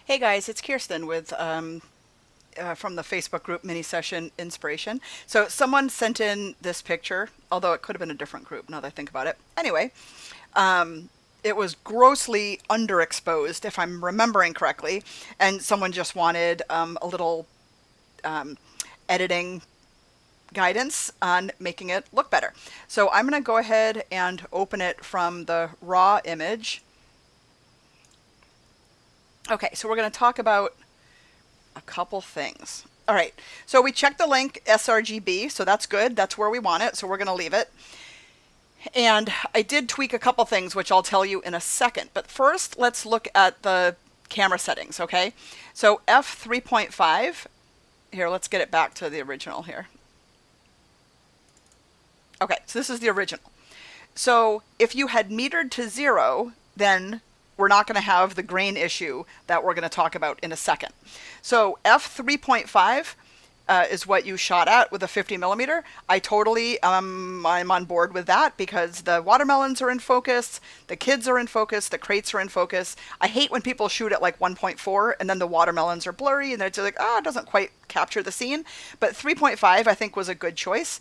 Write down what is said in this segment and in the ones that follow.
Hey guys, it's Kirsten with from the Facebook group Mini Session Inspiration. So someone sent in this picture, although it could have been a different group now that I think about it. Anyway, um, it was grossly underexposed, if I'm remembering correctly, and someone just wanted a little um, editing guidance on making it look better. So I'm going to go ahead and open it from the raw image. Okay, so we're going to talk about a couple things. All right, so we checked the link sRGB, so that's good. That's where we want it, so we're going to leave it. And I did tweak a couple things, which I'll tell you in a second. But first, let's look at the camera settings, okay? So f3.5, here, let's get it back to the original here. Okay, so this is the original. So if you had metered to 0, then we're not going to have the grain issue that we're going to talk about in a second. So f3.5 is what you shot at with a 50 millimeter. I'm on board with that because the watermelons are in focus, the kids are in focus, the crates are in focus. I hate when people shoot at like 1.4 and then the watermelons are blurry and they're just like, it doesn't quite capture the scene. But 3.5 I think was a good choice.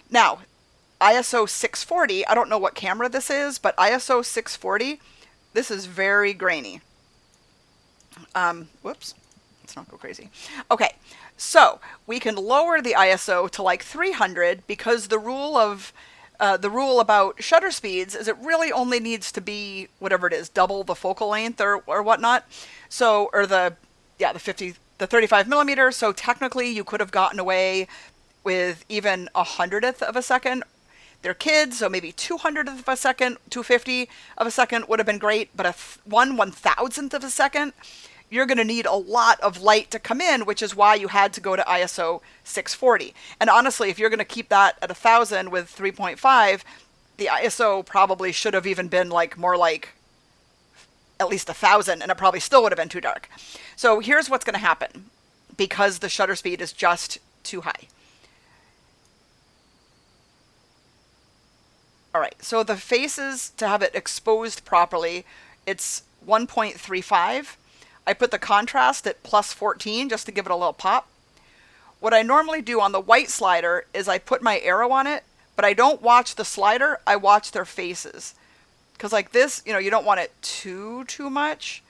Now, ISO 640, I don't know what camera this is, but ISO 640, this is very grainy. Whoops, let's not go crazy. Okay, so we can lower the ISO to like 300 because the rule about shutter speeds is it really only needs to be whatever it is, double the focal length or whatnot. So, or the 35 millimeter. So technically you could have gotten away with even 100th of a second. They're kids, so maybe 200th of a second, 250 of a second would have been great, but a 1/1000th of a second, you're going to need a lot of light to come in, which is why you had to go to ISO 640. And honestly, if you're going to keep that at 1000 with 3.5, the ISO probably should have even been more like at least 1000, and it probably still would have been too dark. So here's what's going to happen because the shutter speed is just too high. All right, so the faces, to have it exposed properly, it's 1.35. I put the contrast at plus 14 just to give it a little pop. What I normally do on the white slider is I put my arrow on it, but I don't watch the slider, I watch their faces. Because like this, you don't want it too much,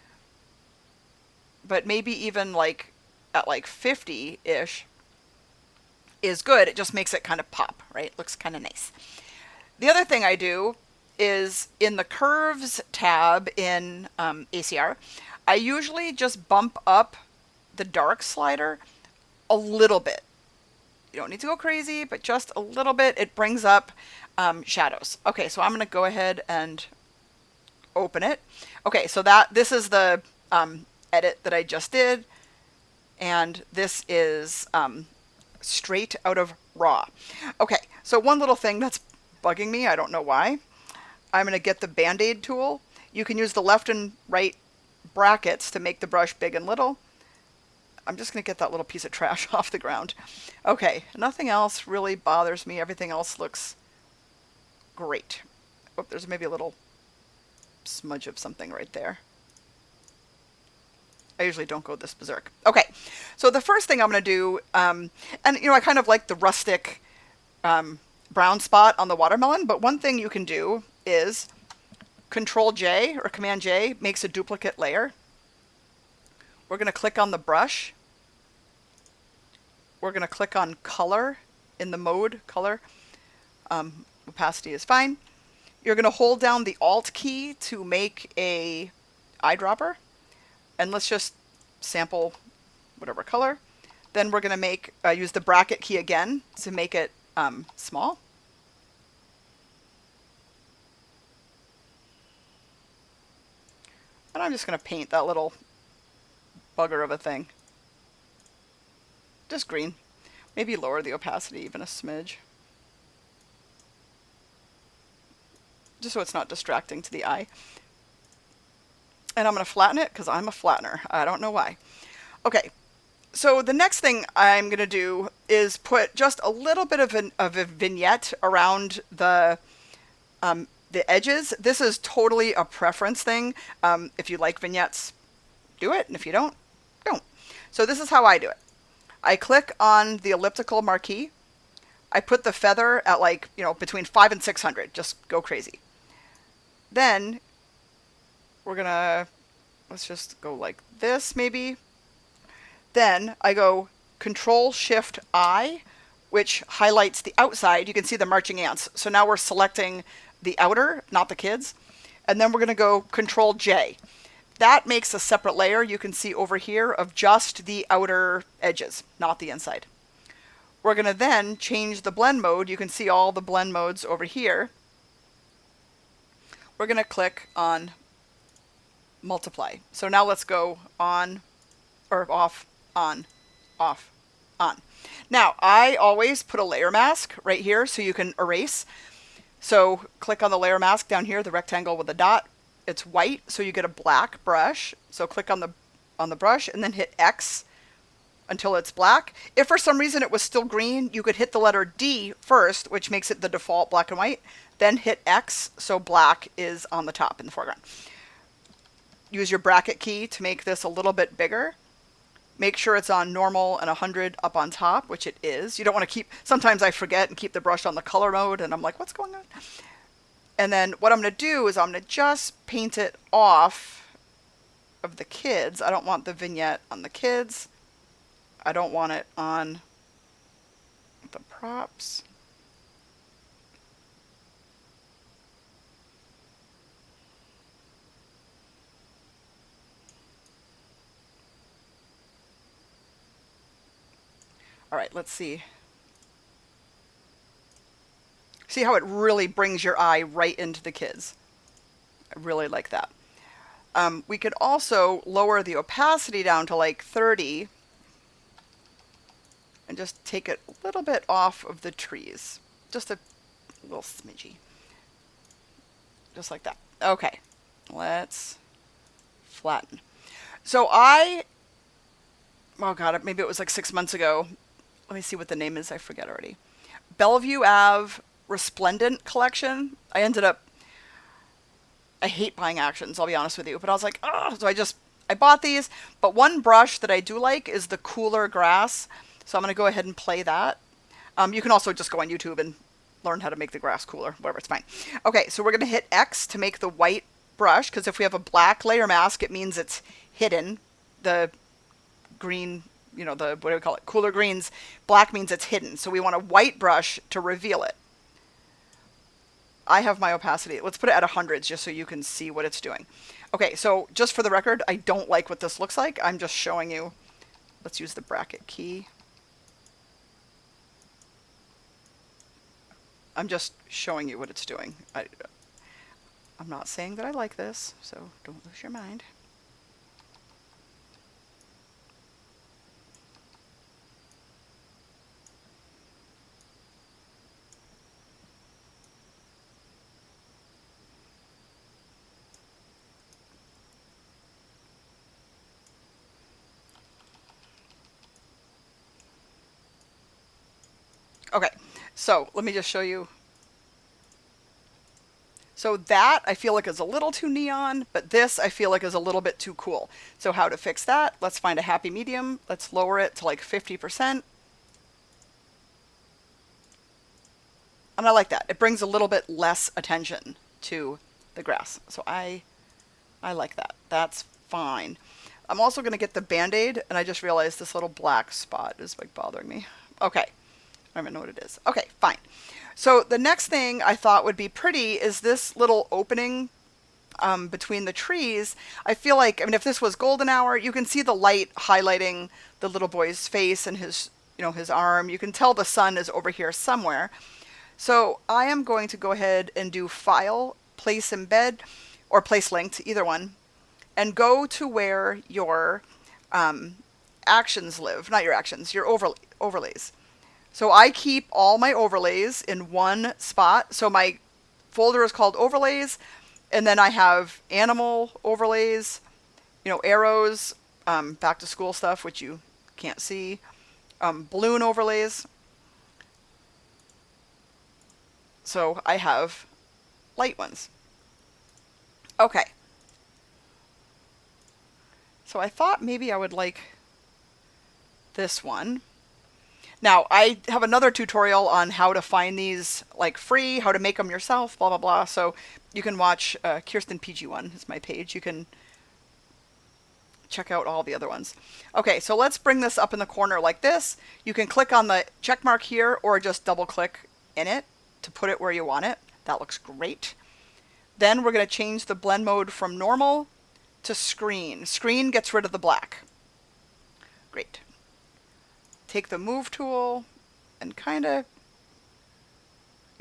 but maybe even at 50-ish is good. It just makes it kind of pop, right? Looks kind of nice. The other thing I do is in the curves tab in ACR, I usually just bump up the dark slider a little bit. You don't need to go crazy, but just a little bit. It brings up shadows. Okay, so I'm going to go ahead and open it. Okay, so this is the edit that I just did, and this is straight out of RAW. Okay, so one little thing that's bugging me, I don't know why. I'm going to get the Band-Aid tool. You can use the left and right brackets to make the brush big and little. I'm just going to get that little piece of trash off the ground. Okay, nothing else really bothers me. Everything else looks great. Oh, there's maybe a little smudge of something right there. I usually don't go this berserk. Okay, so the first thing I'm going to do, and I kind of like the rustic brown spot on the watermelon, but one thing you can do is Control J or Command J makes a duplicate layer. We're going to click on the brush. We're going to click on color in the mode color. Opacity is fine. You're going to hold down the Alt key to make a eyedropper, and let's just sample whatever color. Then we're going to use the bracket key again to make it small. And I'm just going to paint that little bugger of a thing. Just green. Maybe lower the opacity even a smidge. Just so it's not distracting to the eye. And I'm going to flatten it because I'm a flattener. I don't know why. Okay. So the next thing I'm going to do is put just a little bit of a vignette around the edges. This is totally a preference thing. If you like vignettes, do it. And if you don't, don't. So this is how I do it. I click on the elliptical marquee. I put the feather at like, between 5 and 600. Just go crazy. Then we're going to, let's just go like this maybe. Then I go Control-Shift-I, which highlights the outside. You can see the marching ants. So now we're selecting the outer, not the kids. And then we're going to go Control-J. That makes a separate layer you can see over here of just the outer edges, not the inside. We're going to then change the blend mode. You can see all the blend modes over here. We're going to click on multiply. So now let's go on or off, on, off, on. Now, I always put a layer mask right here so you can erase. So click on the layer mask down here, the rectangle with the dot. It's white, so you get a black brush. So click on the brush and then hit X until it's black. If for some reason it was still green, you could hit the letter D first, which makes it the default black and white. Then hit X, so black is on the top in the foreground. Use your bracket key to make this a little bit bigger. Make sure it's on normal and 100 up on top, which it is. You don't want to keep, sometimes I forget and keep the brush on the color mode, and I'm like, what's going on? And then what I'm going to do is I'm going to just paint it off of the kids. I don't want the vignette on the kids. I don't want it on the props. All right, let's see. See how it really brings your eye right into the kids. I really like that. We could also lower the opacity down to like 30 and just take it a little bit off of the trees. Just a little smidgy. Just like that. Okay, let's flatten. So oh God, maybe it was like 6 months ago. Let me see what the name is. I forget already. Bellevue Ave Resplendent Collection. I hate buying actions, I'll be honest with you. But I was like, oh, so I bought these. But one brush that I do like is the Cooler Grass. So I'm going to go ahead and play that. You can also just go on YouTube and learn how to make the grass cooler, whatever, it's fine. Okay, so we're going to hit X to make the white brush, because if we have a black layer mask, it means it's hidden. The green, what do we call it? Cooler greens. Black means it's hidden. So we want a white brush to reveal it. I have my opacity. Let's put it at 100 just so you can see what it's doing. Okay, so just for the record, I don't like what this looks like. I'm just showing you. Let's use the bracket key. I'm just showing you what it's doing. I'm not saying that I like this, so don't lose your mind. Okay, so let me just show you. So that I feel like is a little too neon, but this I feel like is a little bit too cool. So how to fix that? Let's find a happy medium. Let's lower it to like 50%. And I like that. It brings a little bit less attention to the grass. So I like that. That's fine. I'm also going to get the Band-Aid, and I just realized this little black spot is like bothering me. Okay. I don't even know what it is. Okay, fine. So the next thing I thought would be pretty is this little opening between the trees. I feel like, if this was golden hour, you can see the light highlighting the little boy's face and his arm. You can tell the sun is over here somewhere. So I am going to go ahead and do File, Place Embed, or Place Linked, either one, and go to where your actions live. Not your actions, your overlays. So I keep all my overlays in one spot. So my folder is called Overlays, and then I have animal overlays, arrows, back to school stuff, which you can't see, balloon overlays. So I have light ones. Okay. So I thought maybe I would like this one. Now, I have another tutorial on how to find these like free, how to make them yourself, blah, blah, blah. So you can watch Kirsten PG1 is my page. You can check out all the other ones. Okay, so let's bring this up in the corner like this. You can click on the check mark here or just double click in it to put it where you want it. That looks great. Then we're going to change the blend mode from normal to screen. Screen gets rid of the black. Great. Take the move tool and kind of,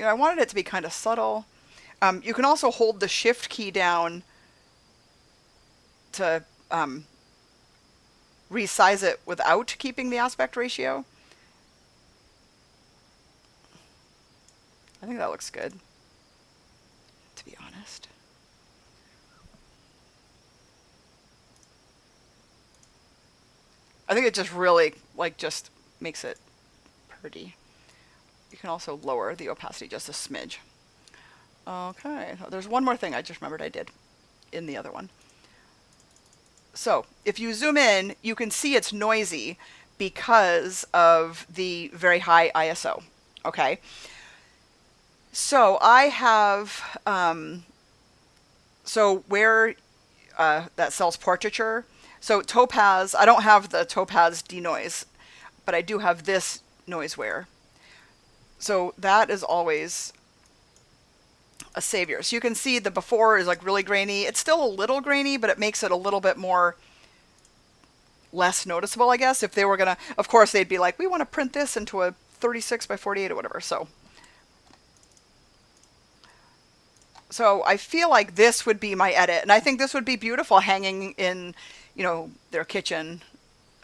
I wanted it to be kind of subtle. You can also hold the shift key down to resize it without keeping the aspect ratio. I think that looks good, to be honest. I think it just really just makes it pretty. You can also lower the opacity just a smidge. Okay, there's one more thing I just remembered I did in the other one. So if you zoom in, you can see it's noisy because of the very high ISO. Okay, so I have, so where that sells portraiture, so Topaz, I don't have the Topaz denoise, but I do have this noiseware. So that is always a savior. So you can see the before is like really grainy. It's still a little grainy, but it makes it a little bit more less noticeable, I guess. If they were gonna, of course, they'd be like, we want to print this into a 36 by 48 or whatever. So I feel like this would be my edit, and I think this would be beautiful hanging in, their kitchen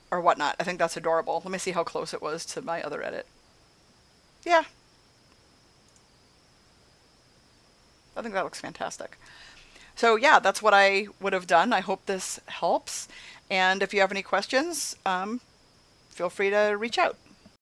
or whatnot. I think that's adorable. Let me see how close it was to my other edit. Yeah. I think that looks fantastic. So yeah, that's what I would have done. I hope this helps. And if you have any questions, feel free to reach out.